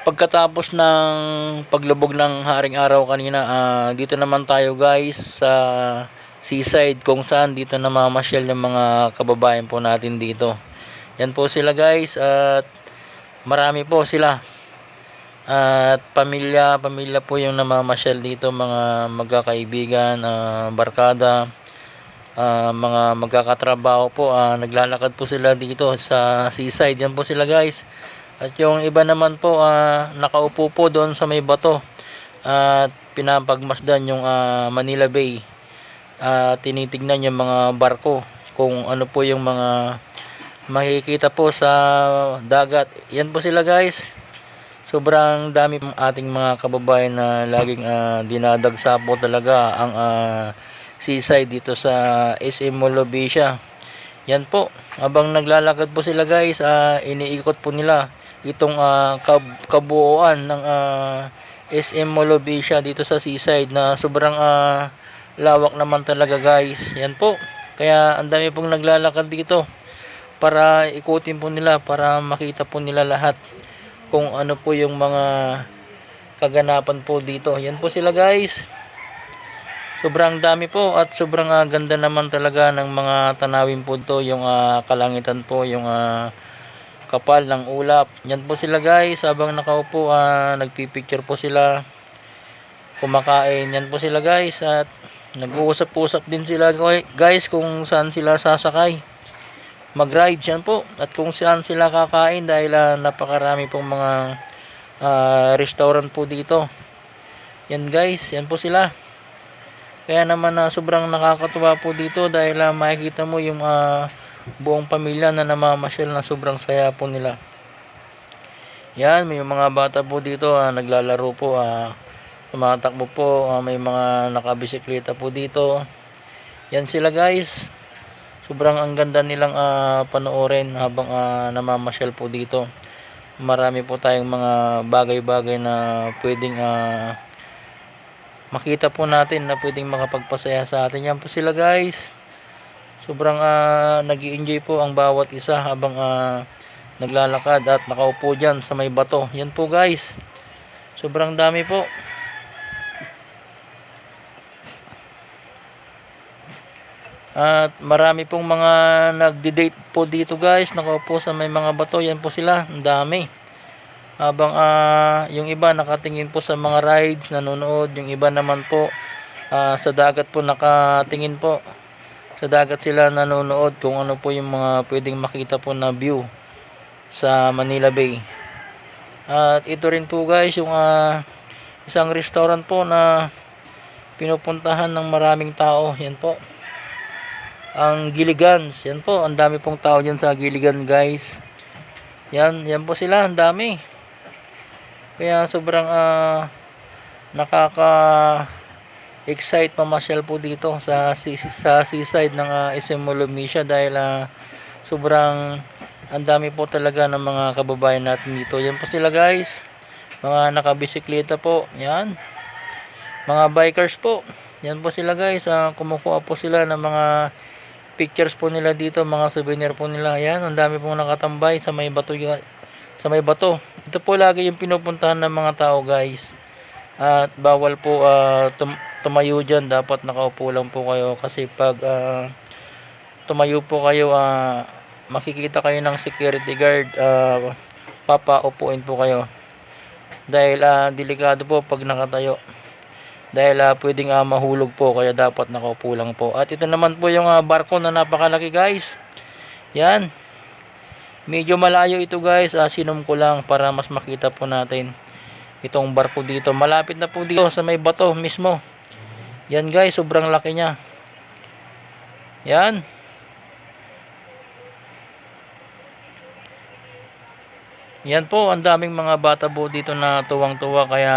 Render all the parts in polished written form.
Pagkatapos ng paglubog ng haring araw kanina, dito naman tayo guys sa seaside kung saan dito namamasyal yung mga kababayan po natin dito. Yan po sila guys at marami po sila. At pamilya po yung namamasyal dito, mga magkakaibigan, barkada, mga magkakatrabaho po, naglalakad po sila dito sa seaside. Yan po sila guys. At yung iba naman po nakaupo po doon sa may bato at pinapagmasdan yung Manila Bay. Tinitignan yung mga barko kung ano po yung mga makikita po sa dagat. Yan po sila guys. Sobrang dami pong ating mga kababayan na laging dinadagsa po talaga ang seaside dito sa SM Molobisha. Yan po, habang naglalakad po sila guys, iniikot po nila itong kabuuan ng SM Molobisha dito sa seaside na sobrang lawak naman talaga guys. Yan po, kaya ang dami pong naglalakad dito para ikutin po nila, para makita po nila lahat kung ano po yung mga kaganapan po dito. Yan po sila guys. Sobrang dami po at sobrang ganda naman talaga ng mga tanawin po ito. Yung kalangitan po, yung kapal ng ulap. Yan po sila guys. Habang nakaupo, nagpipicture po sila. Kumakain. Yan po sila guys. At nag-uusap-usap din sila guys kung saan sila sasakay. Mag-ride yan po. At kung saan sila kakain dahil napakarami pong mga restaurant po dito. Yan guys. Yan po sila. Kaya naman sobrang nakakatuwa po dito dahil makikita mo yung buong pamilya na namamasyal na sobrang saya po nila. Yan, may mga bata po dito naglalaro po, tumatakbo po, may mga nakabisikleta po dito. Yan sila guys. Sobrang ang ganda nilang panoorin habang namamasyal po dito. Marami po tayong mga bagay-bagay na pwedeng makita po natin na pwedeng makapagpasaya sa atin. Yan po sila guys. Sobrang nag-i-enjoy po ang bawat isa habang naglalakad at nakaupo dyan sa may bato. Yan po guys. Sobrang dami po. At marami pong mga nagde-date po dito guys. Nakaupo sa may mga bato. Yan po sila. Ang dami. Habang yung iba nakatingin po sa mga rides, nanonood. Yung iba naman po sa dagat po nakatingin po. Sa dagat sila nanonood kung ano po yung mga pwedeng makita po na view sa Manila Bay. At ito rin po guys yung isang restaurant po na pinupuntahan ng maraming tao. Yan po, ang Giligans. Yan po, ang dami pong tao dyan sa Giligan guys. Yan po sila, ang dami. Kaya sobrang nakaka-excite pamasyal po dito sa seaside ng SM Molobisha dahil sobrang ang dami po talaga ng mga kababayan natin dito. Yan po sila guys. Mga nakabisikleta po. Yan. Mga bikers po. Yan po sila guys. Kumukuha po sila ng mga pictures po nila dito. Mga souvenir po nila. Yan. Ang dami pong nakatambay sa may bato. Ito po lagi yung pinupuntahan ng mga tao guys. At bawal po tumayo dyan. Dapat nakaupo lang po kayo. Kasi pag tumayo po kayo, makikita kayo ng security guard. Papaupuin po kayo. Dahil delikado po pag nakatayo. Dahil pwedeng mahulog po. Kaya dapat nakaupo lang po. At ito naman po yung barko na napakalaki guys. Yan. Medyo malayo ito guys, sinom ko lang para mas makita po natin itong barko dito. Malapit na po dito sa may bato mismo. Yan guys, sobrang laki niya. Yan. Yan po, ang daming mga bata po dito na tuwang-tuwa. Kaya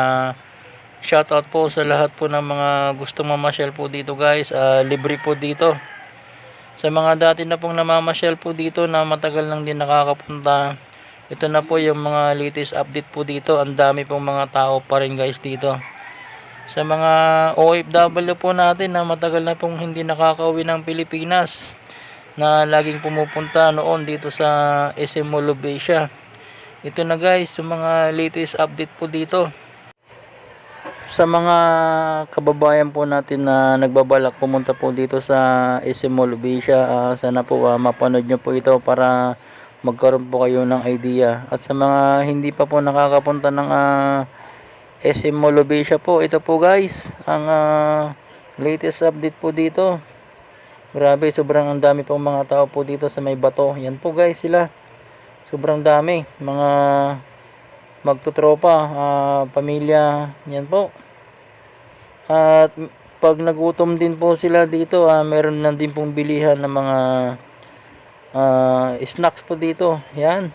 shoutout po sa lahat po ng mga gustong mamasyal po dito guys. Libre po dito. Sa mga dati na pong namamasyal po dito na matagal nang din nakakapunta, ito na po yung mga latest update po dito. Ang dami pong mga tao pa rin guys dito. Sa mga OFW po natin na matagal na pong hindi nakakauwi ng Pilipinas, na laging pumupunta noon dito sa SM Molobisha. ito na guys, yung mga latest update po dito. Sa mga kababayan po natin na nagbabalak pumunta po dito sa SM Mall of Asia, sana po mapanood nyo po ito para magkaroon po kayo ng idea. At sa mga hindi pa po nakakapunta ng SM Mall of Asia po, ito po guys ang latest update po dito. Grabe, sobrang ang dami pong mga tao po dito sa may bato. Yan po guys sila, sobrang dami, mga magtutropa, pamilya, yan po. At pag nagutom din po sila dito, meron na din pong bilihan ng mga snacks po dito. Yan,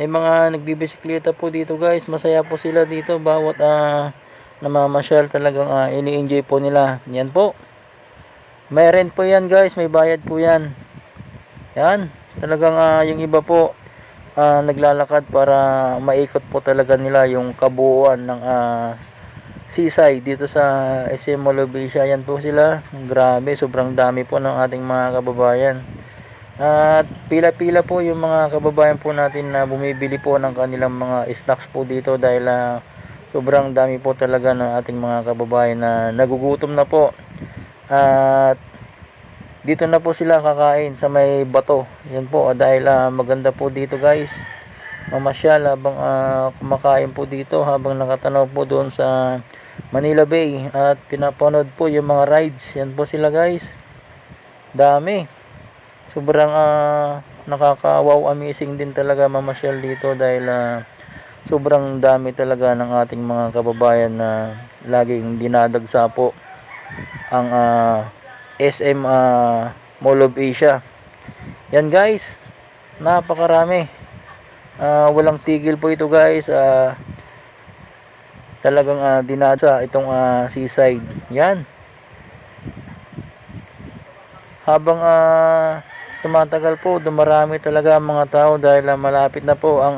may mga nagbibisikleta po dito guys, masaya po sila dito bawat namamasyal, talagang ini-enjoy po nila. Yan po, may rent po yan guys, may bayad po yan. Yan, talagang yung iba po naglalakad para maikot po talaga nila yung kabuuan ng seaside dito sa SM Mall of Asia. Yan po sila, grabe, sobrang dami po ng ating mga kababayan. At pila-pila po yung mga kababayan po natin na bumibili po ng kanilang mga snacks po dito dahil sobrang dami po talaga ng ating mga kababayan na nagugutom na po. At dito na po sila kakain sa may bato. Yan po, dahil maganda po dito guys, mamasyal habang kumakain po dito, habang nakatanaw po doon sa Manila Bay at pinapanood po yung mga rides. Yan po sila guys, dami, sobrang nakaka-wow, amazing din talaga mamasyal dito dahil sobrang dami talaga ng ating mga kababayan na laging dinadagsa po ang SM Mall of Asia. Yan guys, napakarami, walang tigil po ito guys. Talagang dinadagsa itong seaside. Yan, habang tumatagal po, dumarami talaga ang mga tao dahil malapit na po ang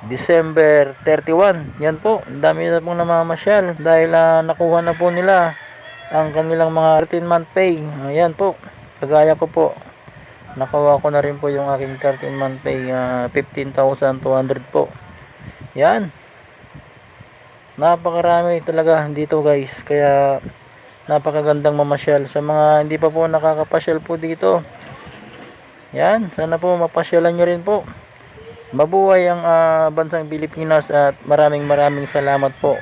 December 31. Yan po, dami na pong namamasyal dahil nakuha na po nila ang kanilang mga 13-month pay. Ayan po, kagaya ko po, nakuha ko na rin po yung aking 13-month pay, 15,200 po. Yan, napakarami talaga dito guys, kaya napakagandang mamasyal. Sa mga hindi pa po nakakapasyal po dito, yan, sana po mapasyalan nyo rin po. Mabuhay ang bansang Pilipinas at maraming salamat po.